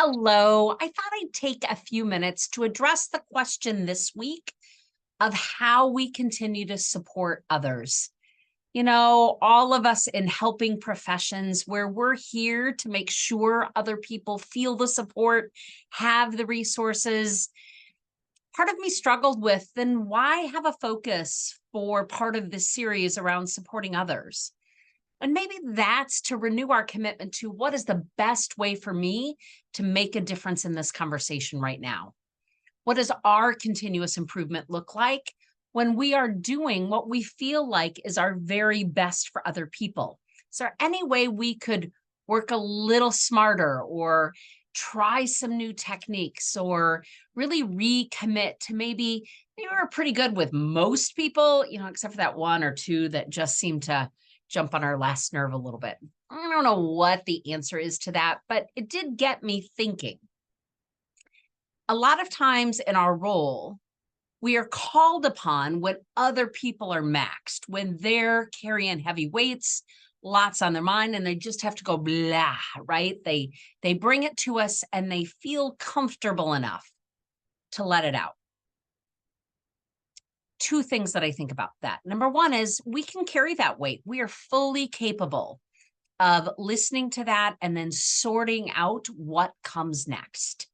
Hello. I thought I'd take a few minutes to address the question this week of how we continue to support others. All of us in helping professions where we're here to make sure other people feel the support, have the resources. Part of me struggled with, then why have a focus for part of this series around supporting others? And maybe that's to renew our commitment to what is the best way for me to make a difference in this conversation right now. What does our continuous improvement look like when we are doing what we feel like is our very best for other people? Is there any way we could work a little smarter or try some new techniques or really recommit to maybe we're pretty good with most people, except for that one or two that just seem to jump on our last nerve a little bit. I don't know what the answer is to that, but it did get me thinking. A lot of times in our role, we are called upon when other people are maxed, when they're carrying heavy weights, lots on their mind, and they just have to go blah, right? They bring it to us and they feel comfortable enough to let it out. Two things that I think about that. Number one is we can carry that weight. We are fully capable of listening to that and then sorting out what comes next.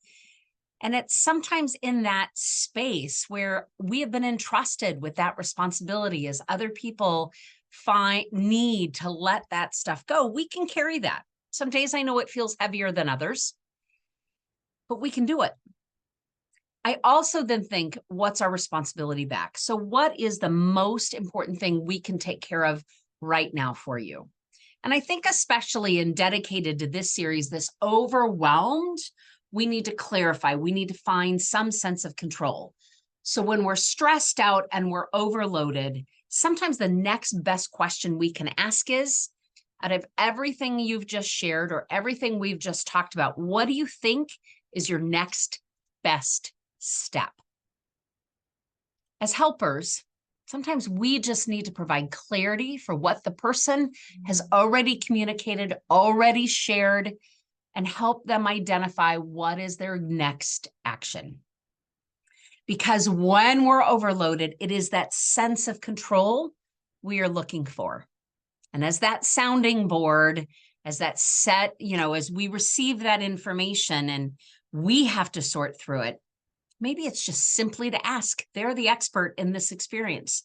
And it's sometimes in that space where we have been entrusted with that responsibility as other people need to let that stuff go. We can carry that. Some days I know it feels heavier than others, but we can do it. I also then think, what's our responsibility back? So what is the most important thing we can take care of right now for you? And I think especially in dedicated to this series, this overwhelmed, we need to clarify, we need to find some sense of control. So when we're stressed out and we're overloaded, sometimes the next best question we can ask is, out of everything you've just shared or everything we've just talked about, what do you think is your next best step? As helpers, sometimes we just need to provide clarity for what the person has already communicated, already shared, and help them identify what is their next action. Because when we're overloaded, it is that sense of control we are looking for. And as that sounding board, as that set, as we receive that information and we have to sort through it, maybe it's just simply to ask. They're the expert in this experience.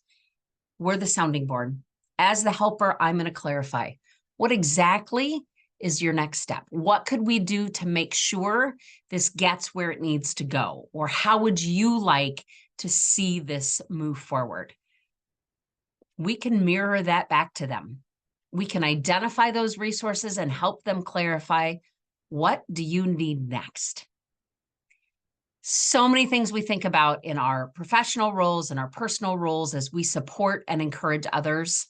We're the sounding board. As the helper, I'm going to clarify. What exactly is your next step? What could we do to make sure this gets where it needs to go? Or how would you like to see this move forward? We can mirror that back to them. We can identify those resources and help them clarify, what do you need next? So many things we think about in our professional roles and our personal roles as we support and encourage others.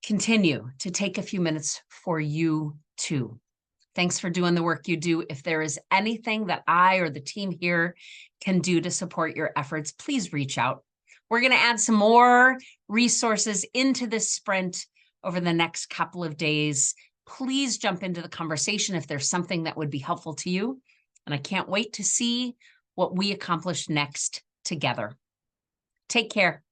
Continue to take a few minutes for you too. Thanks for doing the work you do. If there is anything that I or the team here can do to support your efforts, please reach out. We're going to add some more resources into this sprint over the next couple of days. Please jump into the conversation if there's something that would be helpful to you. And I can't wait to see what we accomplish next together. Take care.